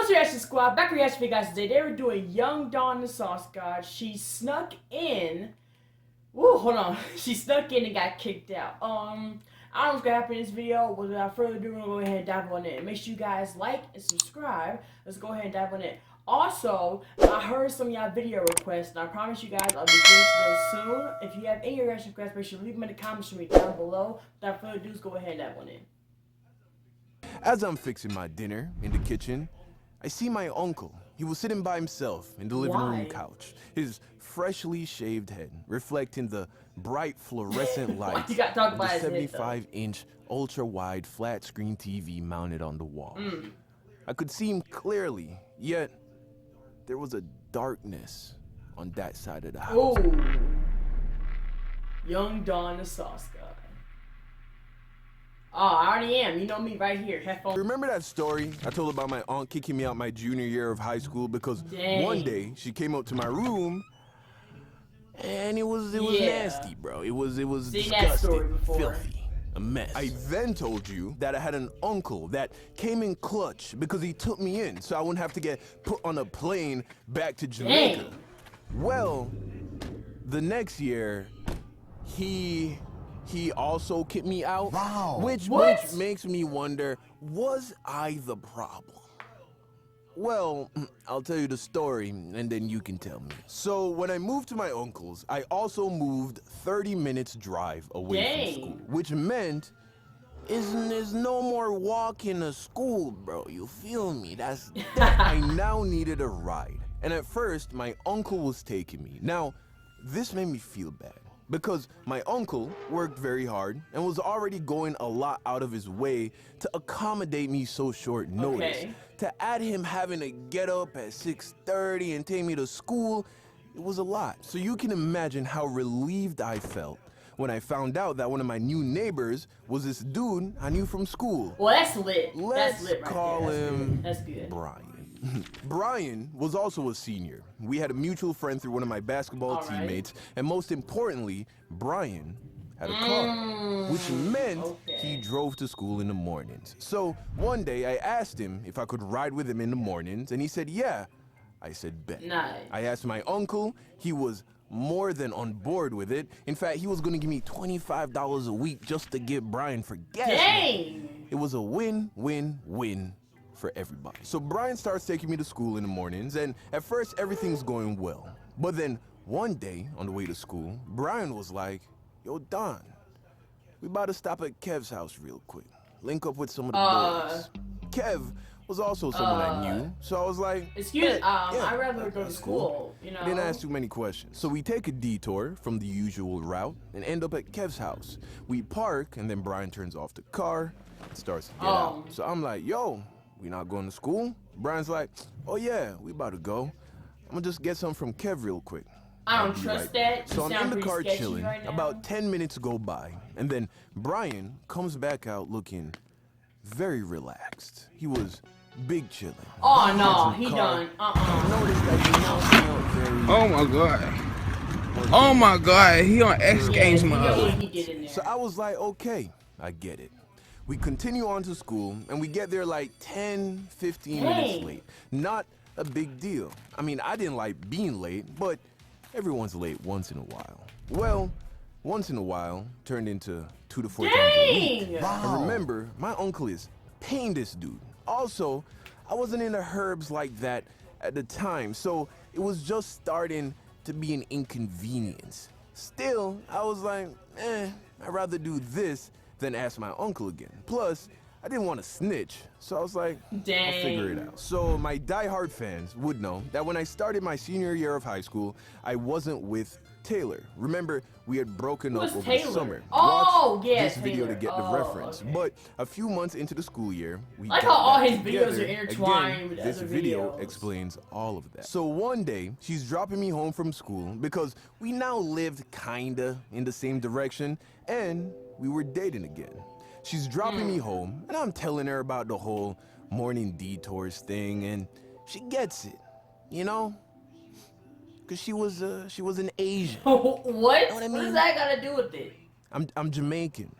What's your reaction, squad? Back reaction for you guys today. They were doing Young Dawn the Sauce God. She snuck in. Woo, hold on. She snuck in and got kicked out. I don't know what's gonna happen in this video. Without further ado, we're gonna go ahead and dive on it. Make sure you guys like and subscribe. Let's go ahead and dive on it. Also, I heard some of y'all video requests, and I promise you guys I'll be doing those soon. If you have any reaction requests, make sure to leave them in the comments for me down below. Without further ado, let's go ahead and dive on it. As I'm fixing my dinner in the kitchen, I see my uncle. He was sitting by himself in the living room couch, his freshly shaved head reflecting the bright fluorescent light of the 75-inch ultra-wide flat-screen TV mounted on the wall. I could see him clearly, yet there was a darkness on that side of the house. Oh, Young Dawn the Sauce God. Oh, I already am. You know me right here. Headphones. Remember that story I told about my aunt kicking me out my junior year of high school because one day she came up to my room and it was nasty, bro. It was disgusting, filthy, a mess. I then told you that I had an uncle that came in clutch because he took me in so I wouldn't have to get put on a plane back to Jamaica. Dang. Well, the next year he also kicked me out, which makes me wonder, was I the problem? Well, I'll tell you the story, and then you can tell me. So, when I moved to my uncle's, I also moved 30 minutes drive away from school, which meant there's no more walking to school, bro. You feel me? I now needed a ride. And at first, my uncle was taking me. Now, this made me feel bad, because my uncle worked very hard and was already going a lot out of his way to accommodate me so short notice. To add him having to get up at 6:30 and take me to school, it was a lot. So you can imagine how relieved I felt when I found out that one of my new neighbors was this dude I knew from school. Well, that's lit. Let's that's lit right call there. him That's good. Brian. Brian was also a senior. We had a mutual friend through one of my basketball teammates, and most importantly, Brian had a car, which meant he drove to school in the mornings. So one day I asked him if I could ride with him in the mornings, and he said, yeah. I said, bet. Nice. I asked my uncle. He was more than on board with it. In fact, he was going to give me $25 a week just to get Brian for gas. Dang! It was a win-win-win for everybody. So Brian starts taking me to school in the mornings, and at first everything's going well. But then one day on the way to school, Brian was like, yo, Don, we about to stop at Kev's house real quick. Link up with some of the boys. Kev was also someone I knew, so I was like, excuse me, I'd rather go to school, you know. Didn't ask too many questions. So we take a detour from the usual route and end up at Kev's house. We park, and then Brian turns off the car and starts to get out. So I'm like, yo, we not going to school? Brian's like, oh yeah, we about to go. I'm gonna just get some from Kev real quick. I don't trust that. So I'm in the car chilling. About 10 minutes go by, and then Brian comes back out looking very relaxed. He was big chilling. Oh no, he done. Noticed that he now smelled very. Oh my god. Oh my god, he on X Games mode. So I was like, okay, I get it. We continue on to school, and we get there like 10, 15 minutes late. Not a big deal. I mean, I didn't like being late, but everyone's late once in a while. Well, once in a while turned into 2 to 4 times a week. And remember, my uncle is paying this dude. Also, I wasn't into herbs like that at the time, so it was just starting to be an inconvenience. Still, I was like, I'd rather do this than ask my uncle again. Plus, I didn't want to snitch, so I was like, I'll figure it out. So my diehard fans would know that when I started my senior year of high school, I wasn't with Taylor. Remember, we had broken up over the summer. Oh, watch this video to get the reference. But a few months into the school year, we like how all his videos are intertwined with this other video videos. explains all of that. So one day, she's dropping me home from school because we now lived kinda in the same direction, and we were dating again. She's dropping me home, and I'm telling her about the whole morning detours thing, and she gets it, you know? Because she was an Asian. What? You know what I mean? What does that got to do with it? I'm Jamaican.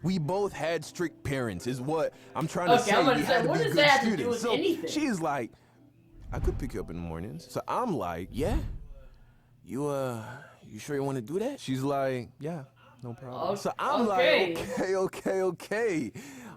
We both had strict parents, is what I'm trying to say. I'm gonna We say, had to what be does good that have to do students. with So anything? she's like, I could pick you up in the mornings. So I'm like, yeah, you sure you want to do that? She's like, yeah, no problem. So I'm like, okay.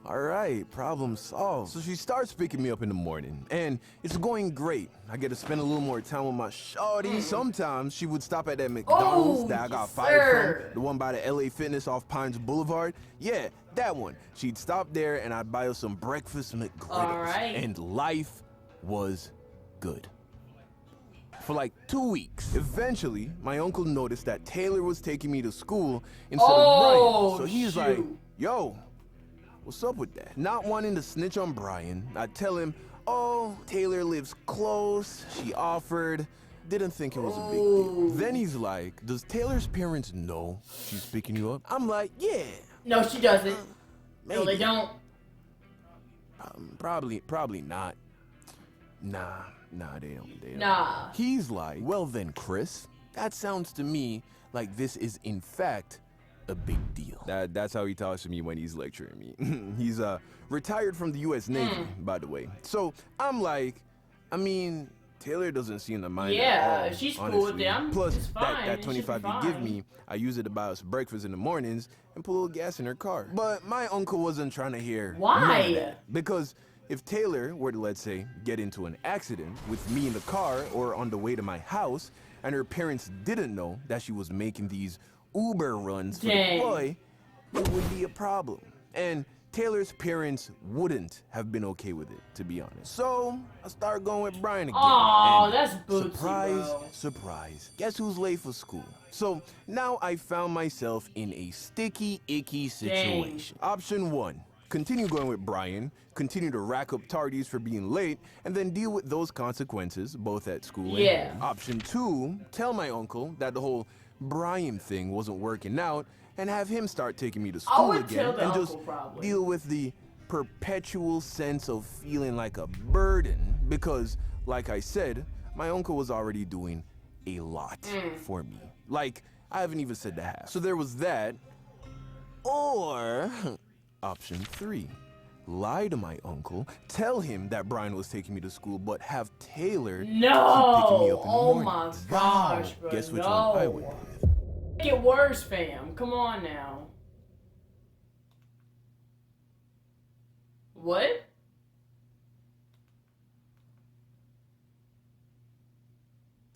All right, problem solved. So she starts picking me up in the morning, and it's going great. I get to spend a little more time with my shawty. Sometimes she would stop at that McDonald's that I got fired from, the one by the LA Fitness off Pines Boulevard. Yeah, that one. She'd stop there, and I'd buy her some breakfast McGriddles, and life was good. For like 2 weeks. Eventually, my uncle noticed that Taylor was taking me to school instead of Brian. So he's like, yo, what's up with that? Not wanting to snitch on Brian, I tell him, oh, Taylor lives close, she offered, didn't think it was a big deal. Then he's like, does Taylor's parents know she's picking you up? I'm like, yeah. No, she doesn't. Maybe. No, they don't. Probably not. Nah, they don't. Nah. He's like, well then, Chris, that sounds to me like this is in fact a big deal. That's how he talks to me when he's lecturing me. He's retired from the U.S. Navy, by the way. So I'm like, I mean, Taylor doesn't seem to mind at all, she's honestly. cool with them. Plus, it's fine. that 25 you give me, I use it to buy us breakfast in the mornings and put a little gas in her car. But my uncle wasn't trying to hear none of that, because if Taylor were to, let's say, get into an accident with me in the car or on the way to my house, and her parents didn't know that she was making these Uber runs for the boy, it would be a problem. And Taylor's parents wouldn't have been okay with it, to be honest. So I started going with Brian again. Oh, and that's bootsy, surprise. Guess who's late for school? So now I found myself in a sticky, icky situation. Option 1. Continue going with Brian, continue to rack up tardies for being late, and then deal with those consequences, both at school and home. Option 2, tell my uncle that the whole Brian thing wasn't working out, and have him start taking me to school again, and just deal with the perpetual sense of feeling like a burden, because, like I said, my uncle was already doing a lot for me. Like, I haven't even said the half. So there was that, or option 3, lie to my uncle, tell him that Brian was taking me to school, but have Taylor keep picking me up in the morning. My gosh, bro. Guess which one I went with. Make it worse, fam. Come on now. What?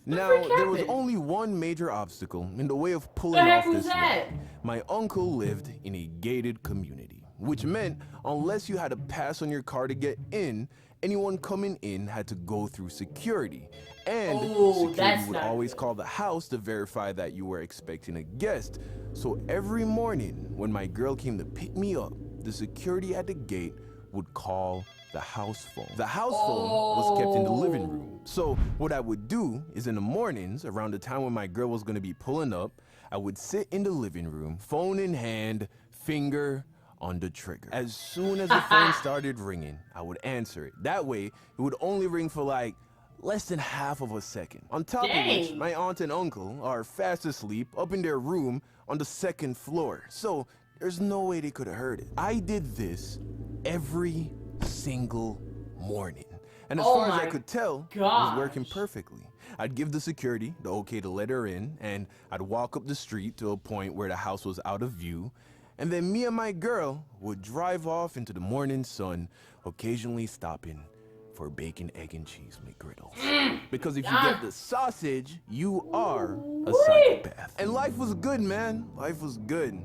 Now, there was only one major obstacle in the way of pulling off this lie. My uncle lived in a gated community, which meant unless you had a pass on your car to get in, anyone coming in had to go through security. And security would always call the house to verify that you were expecting a guest. So every morning when my girl came to pick me up, the security at the gate would call the house phone. The house phone was kept in the living room. So what I would do is in the mornings, around the time when my girl was gonna be pulling up, I would sit in the living room, phone in hand, finger on the trigger. As soon as the phone started ringing, I would answer it. That way, it would only ring for like less than half of a second. On top of which, my aunt and uncle are fast asleep up in their room on the 2nd floor. So there's no way they could have heard it. I did this every single morning. And as far as I could tell, it was working perfectly. I'd give the security the okay to let her in, and I'd walk up the street to a point where the house was out of view, and then me and my girl would drive off into the morning sun, occasionally stopping for bacon, egg, and cheese McGriddles. Because if you get the sausage, you are a psychopath. And life was good, man. Life was good.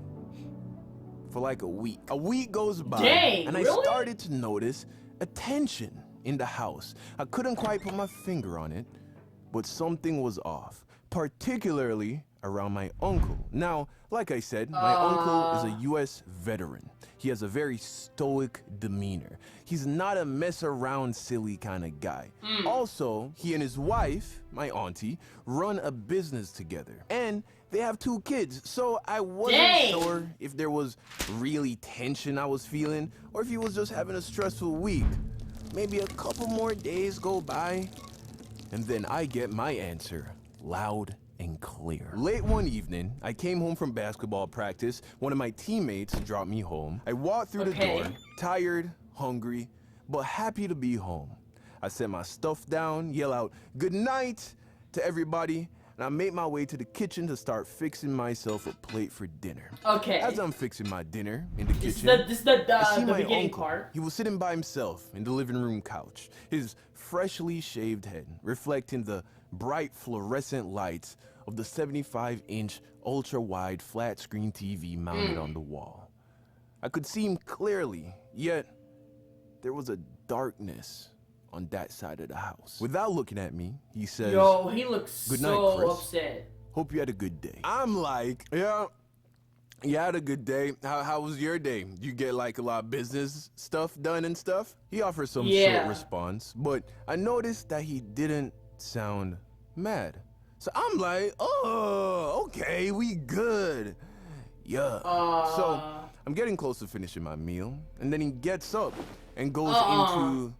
For like a week. A week goes by, and I started to notice a tension in the house. I couldn't quite put my finger on it, but something was off, particularly around my uncle. Now, like I said, my uncle is a U.S. veteran. He has a very stoic demeanor. He's not a mess around silly kind of guy. Also, he and his wife, my auntie, run a business together. And they have 2 kids, so I wasn't sure if there was really tension I was feeling or if he was just having a stressful week. Maybe a couple more days go by, and then I get my answer loud and clear. Late one evening, I came home from basketball practice. One of my teammates dropped me home. I walked through the door, tired, hungry, but happy to be home. I set my stuff down, yell out good night to everybody, and I made my way to the kitchen to start fixing myself a plate for dinner. Okay. As I'm fixing my dinner in the kitchen, this is the I see my beginning uncle. part. He was sitting by himself in the living room couch, his freshly shaved head reflecting the bright fluorescent lights of the 75-inch ultra-wide flat-screen TV mounted on the wall. I could see him clearly, yet there was a darkness on that side of the house. Without looking at me, he says, Yo, he looks "Good so night, Chris. upset. Hope you had a good day." I'm like, yeah, you had a good day. How was your day? You get like a lot of business stuff done and stuff? He offers some short response, but I noticed that he didn't sound mad. So I'm like, oh, okay, we good. Yeah. So I'm getting close to finishing my meal, and then he gets up and goes into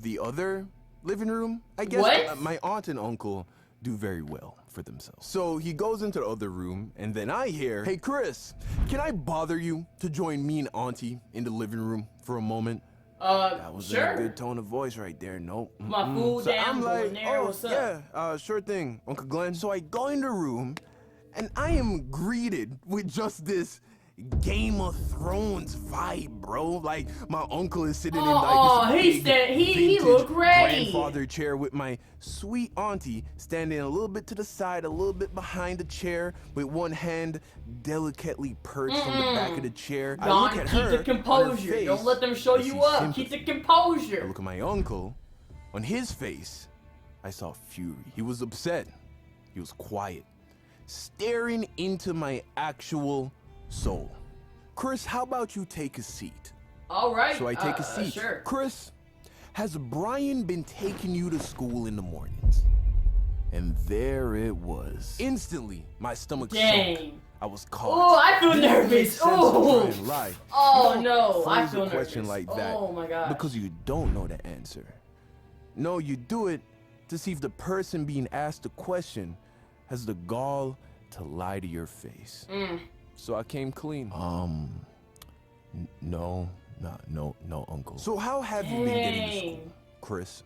the other living room. I guess my aunt and uncle do very well for themselves. So he goes into the other room, and then I hear, "Hey Chris, can I bother you to join me and Auntie in the living room for a moment?" That was a good tone of voice right there. Nope. My food So down, I'm like, there. What's up? yeah, sure thing, Uncle Glenn. So I go in the room, and I am greeted with just this Game of Thrones vibe, bro. Like my uncle is sitting in like this he looked ready. grandfather chair with my sweet auntie standing a little bit to the side, a little bit behind the chair, with one hand delicately perched on the back of the chair. Don, I look at keep her, the composure. face, Don't let them show you up. sympathy. Keep the composure. I look at my uncle. On his face, I saw fury. He was upset. He was quiet, staring into my actual soul. "Chris, how about you take a seat?" All right. So I take a seat. Sure. "Chris, has Brian been taking you to school in the mornings?" And there it was. Instantly, my stomach sunk. I was caught. Oh, I feel nervous. Oh. Oh no, I feel nervous. Question like that. Oh my god. Because you don't know the answer. No, you do it to see if the person being asked the question has the gall to lie to your face. So I came clean. No, uncle. So how have you been getting to school, Chris?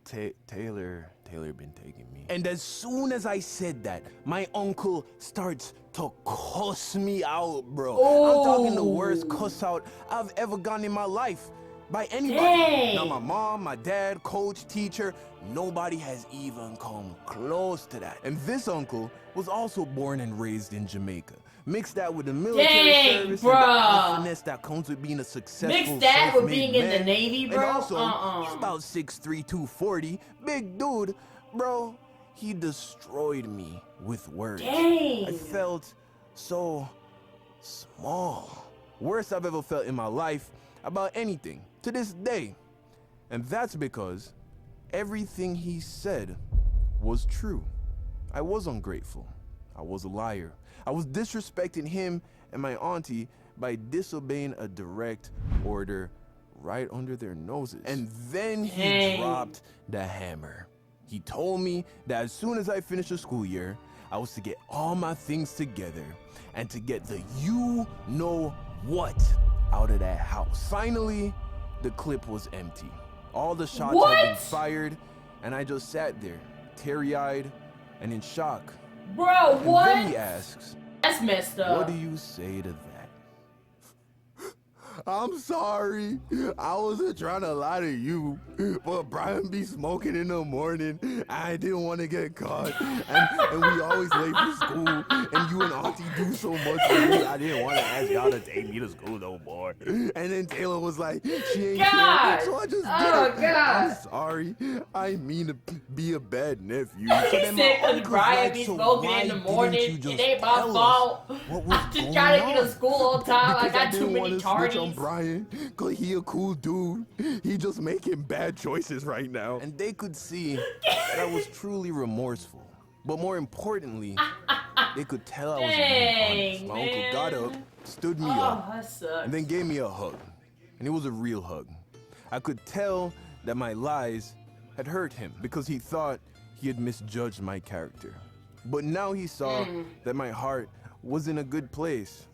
Taylor been taking me. And as soon as I said that, my uncle starts to cuss me out, bro. I'm talking the worst cuss out I've ever gotten in my life by anybody. Not my mom, my dad, coach, teacher. Nobody has even come close to that. And this uncle was also born and raised in Jamaica. Mix that with the military service and the confidence that comes with being a successful Mix that with being man. in the Navy, bro. And also, he's about 6'3", 240. Big dude. Bro, he destroyed me with words. Dang. I felt so small. Worst I've ever felt in my life about anything to this day. And that's because everything he said was true. I was ungrateful. I was a liar. I was disrespecting him and my auntie by disobeying a direct order right under their noses. And then he dropped the hammer. He told me that as soon as I finished the school year, I was to get all my things together and to get the you-know-what out of that house. Finally, the clip was empty. All the shots had been fired, and I just sat there, teary-eyed and in shock. Bro, what? And then he asks, "That's messed up. What do you say to that?" "I'm sorry. I wasn't trying to lie to you, but Brian be smoking in the morning. I didn't want to get caught, and we always late for school, and you and Auntie do so much for me. I didn't want to ask y'all to take me to school no more." And then Taylor was like, "She ain't here, so I just did it. I'm sorry. I mean to be a bad nephew." So He said, "Cause Brian be smoking in the morning. It ain't my fault. I'm just trying to get to school all the time. I got too many tardies." Brian, cause he a cool dude. He just making bad choices right now. And they could see that I was truly remorseful. But more importantly, they could tell I was being honest. My uncle got up, stood me up, and then gave me a hug. And it was a real hug. I could tell that my lies had hurt him because he thought he had misjudged my character. But now he saw that my heart was in a good place.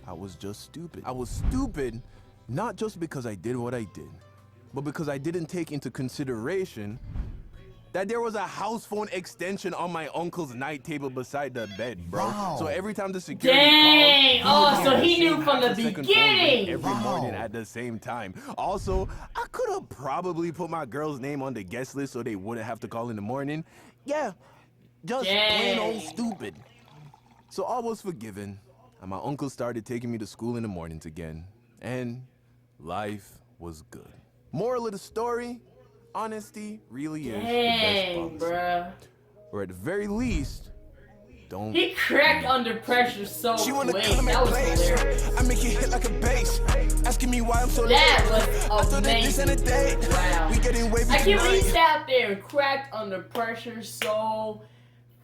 I was just stupid. I was stupid Not just because I did what I did, but because I didn't take into consideration that there was a house phone extension on my uncle's night table beside the bed, bro. Wow. So every time the security Dang! called, So he knew from the beginning! Every morning at the same time. Also, I could have probably put my girl's name on the guest list so they wouldn't have to call in the morning. Yeah, just plain old stupid. So all was forgiven, and my uncle started taking me to school in the mornings again. And life was good. Moral of the story, honesty really is the best policy. Bruh. Or at the very least, don't. He cracked under pressure so she wanna quick. come That was hilarious. I make it hit like a bass. Asking me why I'm so that was amazing. Wow. We getting way I can't believe he sat there and cracked under pressure so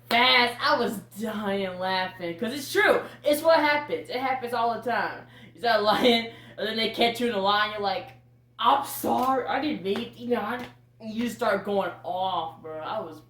fast. I was dying laughing. Because it's true. It's what happens. It happens all the time. You start lying, and then they catch you in a lie, and you're like, I'm sorry. I didn't mean, you just start going off, bro. It's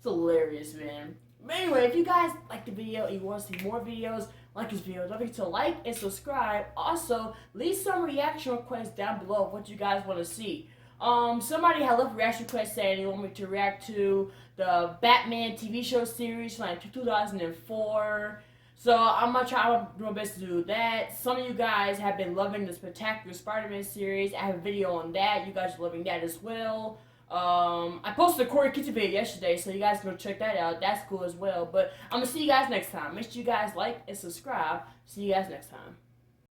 hilarious, man. But anyway, if you guys like the video and you want to see more videos like this video, don't forget to like and subscribe. Also, leave some reaction requests down below of what you guys want to see. Somebody had left a reaction request saying they want me to react to the Batman TV show series from like 2004. So I'm gonna try to do my best to do that. Some of you guys have been loving the Spectacular Spider-Man series. I have a video on that. You guys are loving that as well. I posted a Corey Kitty video yesterday, so you guys can go check that out. That's cool as well. But I'm gonna see you guys next time. Make sure you guys like and subscribe. See you guys next time.